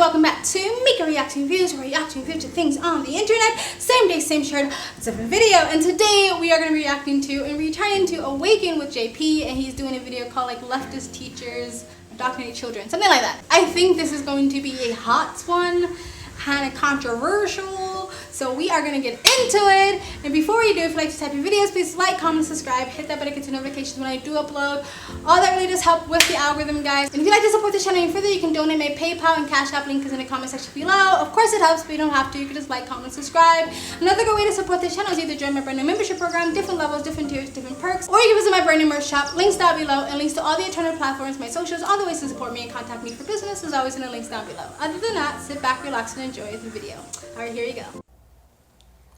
welcome back to Mika Reacting Reviews, where reacting reviews to things on the internet. Same day, same shirt, different video. And today we are going to be reacting to and returning to Awaken with JP, and he's doing a video called like Leftist Teachers Indoctrinate Children, something like that. I think this is going to be a hot one, kind of controversial. So we are going to get into it. And before you do, if you like this type of videos, please like, comment, subscribe, hit that button to get notifications when I do upload. All that really does help with the algorithm, guys. And if you'd like to support the channel any further, you can donate. My PayPal and Cash App link is in the comment section below. Of course it helps, but you don't have to. You can just like, comment, subscribe. Another good way to support the channel is either join my brand new membership program, different levels, different tiers, different perks, or you can visit my brand new merch shop. Links down below, and links to all the alternative platforms, my socials, all the ways to support me and contact me for business is always in the links down below. Other than that, sit back, relax, and enjoy the video. Alright, here you go.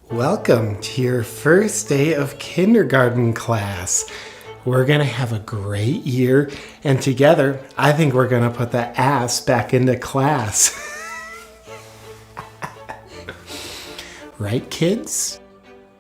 Welcome to your first day of kindergarten class. We're going to have a great year, and together, I think we're going to put the ass back into class. Right, kids?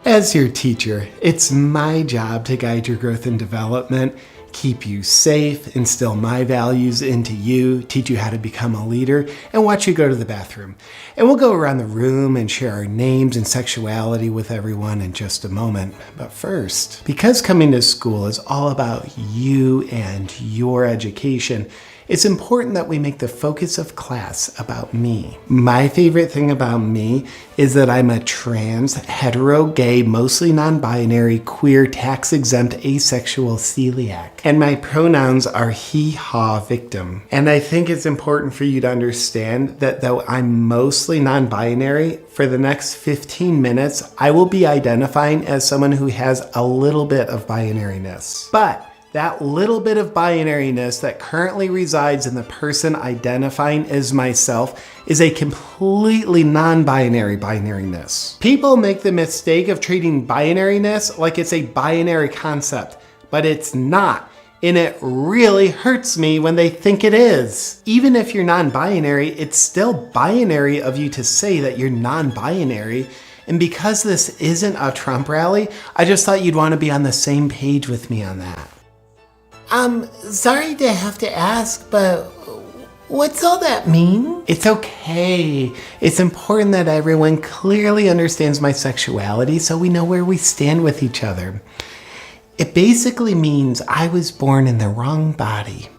As your teacher, it's my job to guide your growth and development, keep you safe, instill my values into you, teach you how to become a leader, and watch you go to the bathroom. And we'll go around the room and share our names and sexuality with everyone in just a moment. But first, because coming to school is all about you and your education, it's important that we make the focus of class about me. My favorite thing about me is that I'm a trans, hetero, gay, mostly non-binary, queer, tax-exempt, asexual celiac. And my pronouns are he, ha, victim. And I think it's important for you to understand that though I'm mostly non-binary, for the next 15 minutes, I will be identifying as someone who has a little bit of binariness. But that little bit of binariness that currently resides in the person identifying as myself is a completely non-binary binariness. People make the mistake of treating binariness like it's a binary concept, but it's not. And it really hurts me when they think it is. Even if you're non-binary, it's still binary of you to say that you're non-binary. And because this isn't a Trump rally, I just thought you'd want to be on the same page with me on that. Sorry to have to ask, but what's all that mean? It's okay. It's important that everyone clearly understands my sexuality so we know where we stand with each other. It basically means I was born in the wrong body.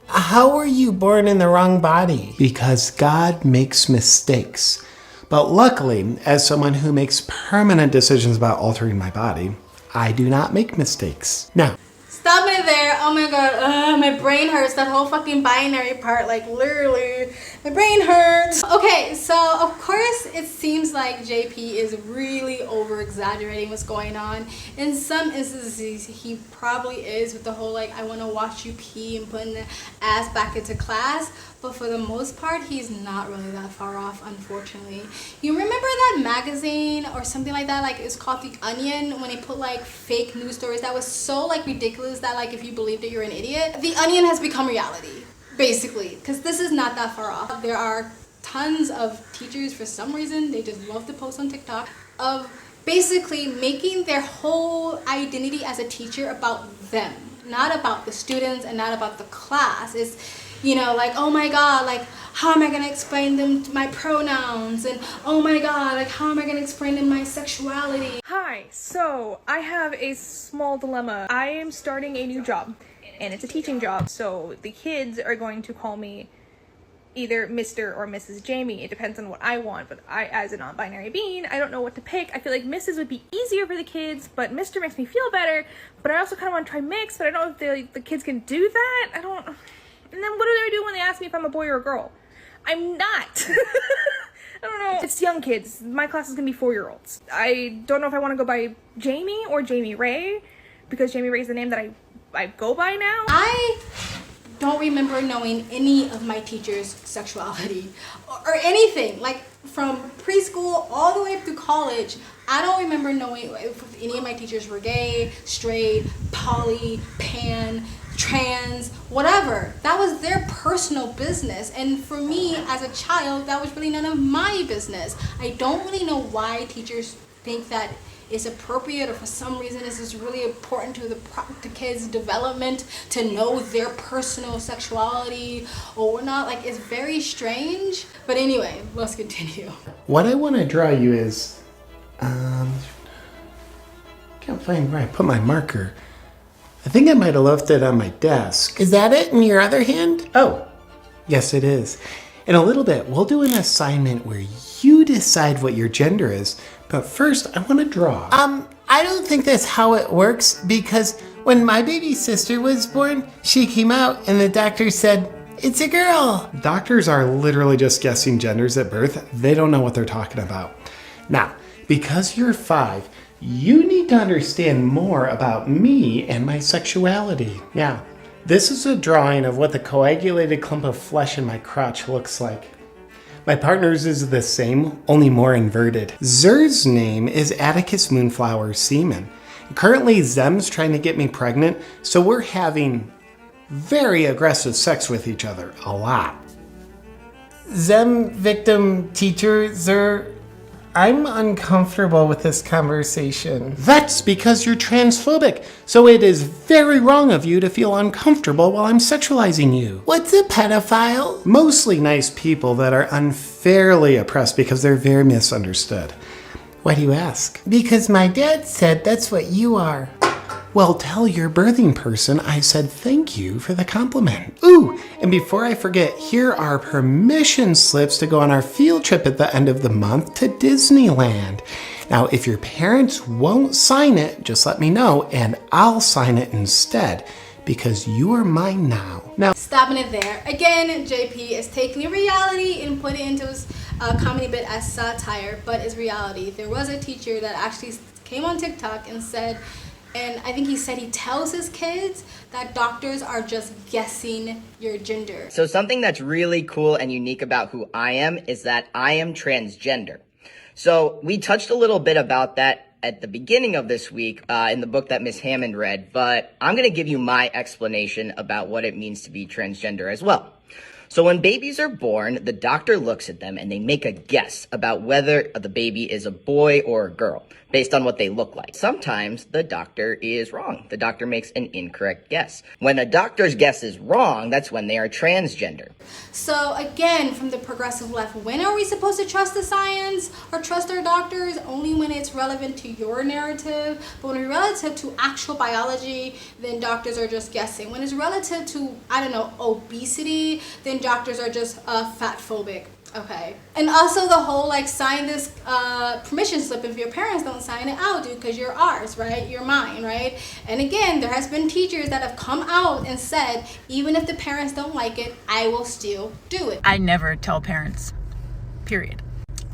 How were you born in the wrong body? Because God makes mistakes. But luckily, as someone who makes permanent decisions about altering my body, I do not make mistakes. Now, Stop it there. Oh my god. My brain hurts. That whole fucking binary part, like literally, my brain hurts. Okay, so of course it seems like JP is really over exaggerating what's going on. In some instances, he probably is with the whole like, I want to watch you pee and putting the ass back into class. But for the most part, he's not really that far off, unfortunately. You remember that magazine or something like that? Like, it's called The Onion, when they put like fake news stories that was so like ridiculous that like if you believed it, you're an idiot. The Onion has become reality, basically, because this is not that far off. There are tons of teachers, for some reason, they just love to post on TikTok, of basically making their whole identity as a teacher about them, not about the students and not about the class. It's, you know, like, oh my god, like, how am I gonna explain them my pronouns? And oh my god, like, how am I gonna explain them my sexuality? Hi, so I have a small dilemma. I am starting a new job, and it's a teaching job, so the kids are going to call me either Mr. or Mrs. Jamie. It depends on what I want, but I, as a non-binary being, I don't know what to pick. I feel like Mrs. would be easier for the kids, but Mr. makes me feel better, but I also kind of want to try mix, but I don't know if the kids can do that. I don't... And then what do they do when they ask me if I'm a boy or a girl? I'm not. I don't know. It's young kids. My class is gonna be 4-year-olds. I don't know if I want to go by Jamie or Jamie Ray, because Jamie Ray is the name that I go by now. I don't remember knowing any of my teachers' sexuality or anything. Like, from preschool all the way up through college, I don't remember knowing if any of my teachers were gay, straight, poly, pan, trans, whatever. That was their personal business, and for me as a child, that was really none of my business. I don't really know why teachers think that is appropriate, or for some reason this is really important to the kids' development to know their personal sexuality or whatnot. Like, it's very strange. But anyway, let's continue. What I want to draw you is, can't find where I put my marker. I think I might have left it on my desk. Is that it in your other hand? Oh, yes it is. In a little bit, we'll do an assignment where you decide what your gender is. But first, I want to draw. I don't think that's how it works, because when my baby sister was born, she came out and the doctor said, it's a girl. Doctors are literally just guessing genders at birth. They don't know what they're talking about. Now, because you're 5, you need to understand more about me and my sexuality. Now, this is a drawing of what the coagulated clump of flesh in my crotch looks like. My partner's is the same, only more inverted. Zer's name is Atticus Moonflower Seaman. Currently, Zem's trying to get me pregnant, so we're having very aggressive sex with each other, a lot. Zem, victim, teacher, Zer, I'm uncomfortable with this conversation. That's because you're transphobic, so it is very wrong of you to feel uncomfortable while I'm sexualizing you. What's a pedophile? Mostly nice people that are unfairly oppressed because they're very misunderstood. Why do you ask? Because my dad said that's what you are. Well, tell your birthing person I said thank you for the compliment. Ooh, and before I forget, here are permission slips to go on our field trip at the end of the month to Disneyland. Now, if your parents won't sign it, just let me know and I'll sign it instead, because you are mine now. Now, stopping it there. Again, JP is taking a reality and putting it into his comedy bit as satire, but it's reality. There was a teacher that actually came on TikTok and said, and I think he said he tells his kids that doctors are just guessing your gender. So something that's really cool and unique about who I am is that I am transgender. So we touched a little bit about that at the beginning of this week in the book that Miss Hammond read, but I'm going to give you my explanation about what it means to be transgender as well. So when babies are born, the doctor looks at them and they make a guess about whether the baby is a boy or a girl based on what they look like. Sometimes the doctor is wrong. The doctor makes an incorrect guess. When a doctor's guess is wrong, that's when they are transgender. So again, from the progressive left, when are we supposed to trust the science or trust our doctors? Only when it's relevant to your narrative. But when it's relative to actual biology, then doctors are just guessing. When it's relative to, I don't know, obesity, then doctors are just fat phobic. Okay. And also the whole like sign this permission slip if your parents don't sign it out, dude, because you're ours, right? You're mine, right? And again, there has been teachers that have come out and said, even if the parents don't like it, I will still do it. I never tell parents, period.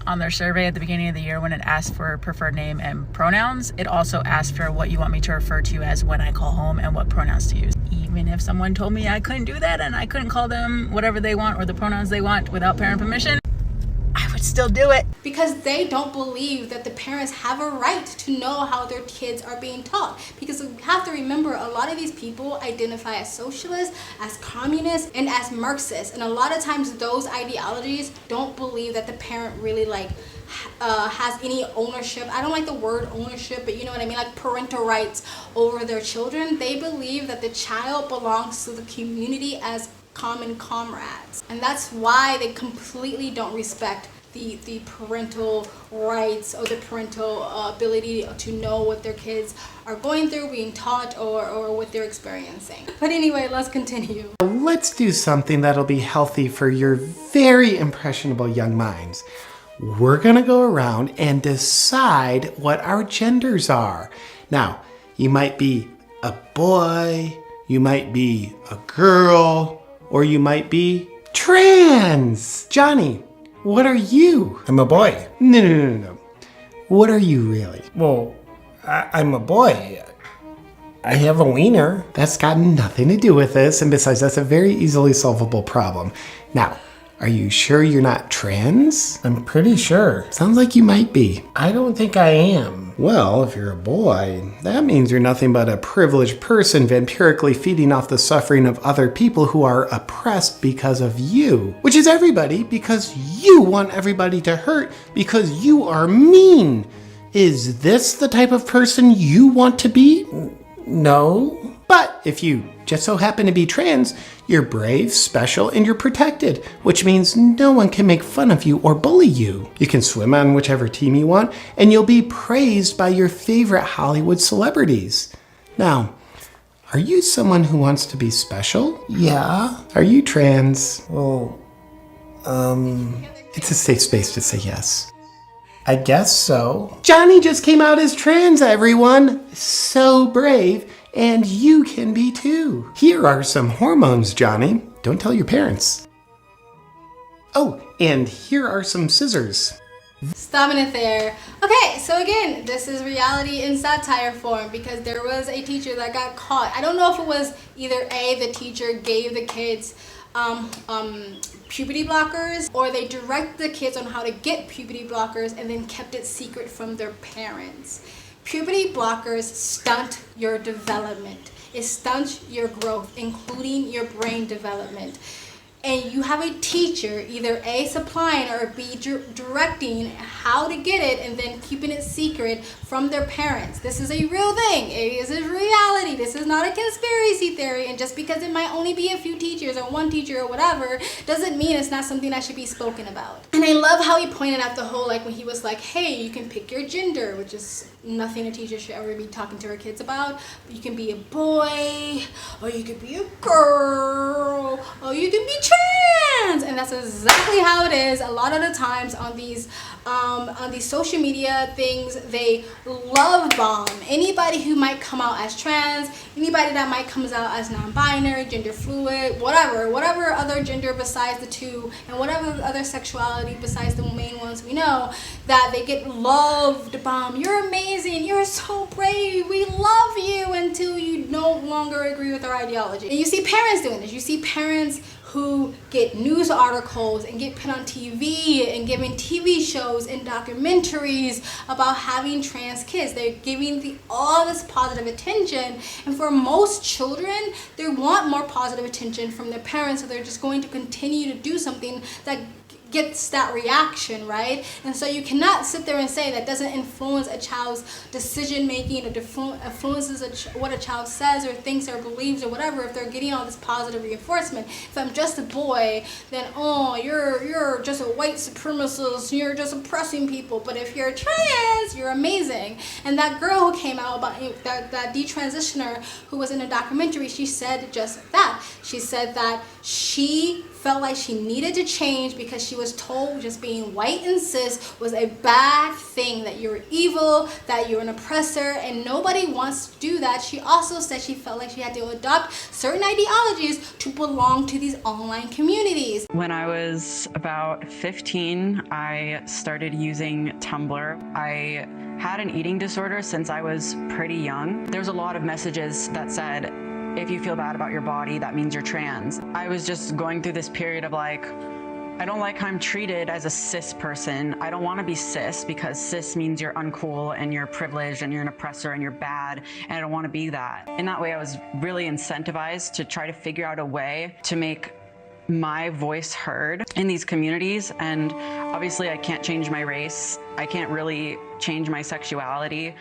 On their survey at the beginning of the year, when it asked for preferred name and pronouns, it also asked for what you want me to refer to as when I call home and what pronouns to use. Even if someone told me I couldn't do that and I couldn't call them whatever they want or the pronouns they want without parent permission, I would still do it. Because they don't believe that the parents have a right to know how their kids are being taught. Because we have to remember, a lot of these people identify as socialists, as communists, and as Marxists. And a lot of times those ideologies don't believe that the parent really has any ownership. I don't like the word ownership, but you know what I mean, like parental rights over their children. They believe that the child belongs to the community as common comrades, and that's why they completely don't respect the parental rights or the parental ability to know what their kids are going through, being taught, or what they're experiencing. But anyway, let's continue. let's do something that'll be healthy for your very impressionable young minds. We're gonna go around and decide what our genders are. Now, you might be a boy, you might be a girl, or you might be trans. Johnny, what are you? I'm a boy. No. What are you really? Well, I'm a boy. I have a wiener. That's got nothing to do with this, and besides, that's a very easily solvable problem. Now, are you sure you're not trans? I'm pretty sure. Sounds like you might be. I don't think I am. Well, if you're a boy, that means you're nothing but a privileged person vampirically feeding off the suffering of other people who are oppressed because of you. Which is everybody, because you want everybody to hurt, because you are mean. Is this the type of person you want to be? No. But if you just so happen to be trans, you're brave, special, and you're protected, which means no one can make fun of you or bully you. You can swim on whichever team you want, and you'll be praised by your favorite Hollywood celebrities. Now, are you someone who wants to be special? Yeah. Are you trans? Well, It's a safe space to say yes. I guess so. Johnny just came out as trans, everyone. So brave, and you can be too. Here are some hormones, Johnny. Don't tell your parents. Oh, and here are some scissors. Stopping it there. Okay, so again, this is reality in satire form because there was a teacher that got caught. I don't know if it was either A, the teacher gave the kids puberty blockers, or they direct the kids on how to get puberty blockers and then kept it secret from their parents. Puberty blockers stunt your development. It stunts your growth, including your brain development. And you have a teacher, either A, supplying, or B, directing how to get it and then keeping it secret from their parents. This is a real thing. It is a reality. This is not a conspiracy theory. And just because it might only be a few teachers or one teacher or whatever, doesn't mean it's not something that should be spoken about. And I love how he pointed out the whole, like when he was like, hey, you can pick your gender, which is nothing a teacher should ever be talking to her kids about. You can be a boy, or you could be a girl, or you can be trans. And that's exactly how it is. A lot of the times on these social media things, they love bomb anybody who might come out as trans, anybody that might come out as non-binary, gender fluid, whatever other gender besides the two, and whatever other sexuality besides the main ones we know, that they get loved bomb. You're amazing, you're so brave, we love you, until you no longer agree with our ideology. And you see parents doing this. You see parents who get news articles and get put on TV and given TV shows and documentaries about having trans kids. They're giving all this positive attention, and for most children, they want more positive attention from their parents, so they're just going to continue to do something that gets that reaction, right? And so you cannot sit there and say that doesn't influence a child's decision making, or influences what a child says or thinks or believes or whatever, if they're getting all this positive reinforcement. If I'm just a boy, then you're just a white supremacist, you're just oppressing people. But if you're trans, you're amazing. And that girl who came out about that detransitioner who was in a documentary, she said just that. She said that she felt like she needed to change because she was told just being white and cis was a bad thing, that you're evil, that you're an oppressor, and nobody wants to do that. She also said she felt like she had to adopt certain ideologies to belong to these online communities. When I was about 15, I started using Tumblr. I had an eating disorder since I was pretty young. There was a lot of messages that said, if you feel bad about your body, that means you're trans. I was just going through this period of like, I don't like how I'm treated as a cis person. I don't want to be cis because cis means you're uncool and you're privileged and you're an oppressor and you're bad, and I don't want to be that. In that way, I was really incentivized to try to figure out a way to make my voice heard in these communities. And obviously I can't change my race. I can't really change my sexuality.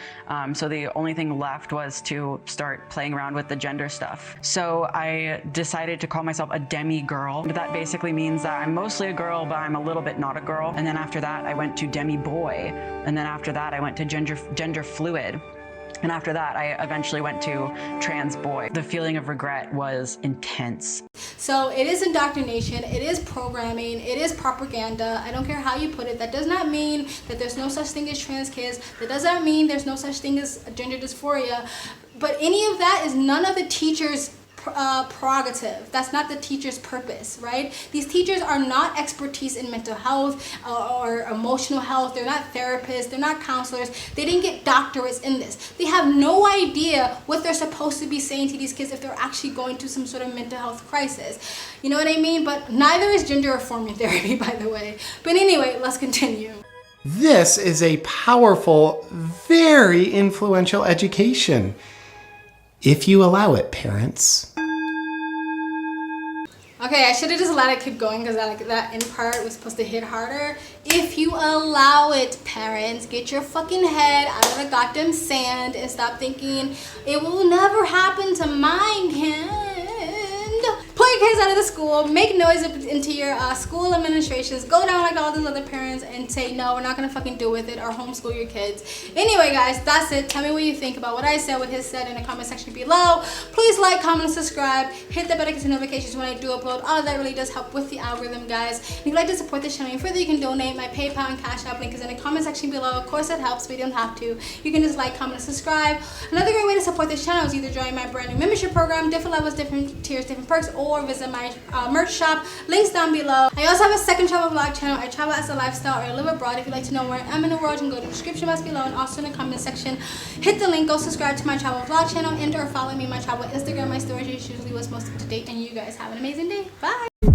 So the only thing left was to start playing around with the gender stuff. So I decided to call myself a demi-girl. That basically means that I'm mostly a girl, but I'm a little bit not a girl. And then after that, I went to demi-boy. And then after that, I went to gender fluid. And after that, I eventually went to trans boy. The feeling of regret was intense. So it is indoctrination, it is programming, it is propaganda. I don't care how you put it. That does not mean that there's no such thing as trans kids. That does not mean there's no such thing as gender dysphoria. But any of that is none of the teachers' prerogative. That's not the teacher's purpose, right? These teachers are not expertise in mental health or emotional health. They're not therapists. They're not counselors. They didn't get doctorates in this. They have no idea what they're supposed to be saying to these kids if they're actually going through some sort of mental health crisis. You know what I mean? But neither is gender affirming therapy, by the way. But anyway, let's continue. This is a powerful, very influential education. If you allow it, parents. Okay, I should have just let it keep going because that end part was supposed to hit harder. If you allow it, parents, get your fucking head out of the goddamn sand and stop thinking it will never happen to my kid. Pull your kids out of the school, make noise into your school administrations, go down like all those other parents and say, no, we're not gonna fucking deal with it or homeschool your kids. Anyway, guys, that's it. Tell me what you think about what I said, what his said in the comment section below. Please like, comment, and subscribe. Hit the bell to get notifications when I do upload. All of that really does help with the algorithm, guys. If you'd like to support this channel even further, you can donate. My PayPal and Cash App link is in the comment section below. Of course, it helps, but you don't have to. You can just like, comment, and subscribe. Another great way to support this channel is either join my brand new membership program, different levels, different tiers, different perks, or visit my merch shop. Links down below. I also have a second travel vlog channel. I travel as a lifestyle or I live abroad. If you'd like to know where I am in the world, you can go to the description box below and also in the comment section. Hit the link. Go subscribe to my travel vlog channel and or follow me on my travel Instagram. My stories is usually what's most up to date. And you guys have an amazing day. Bye.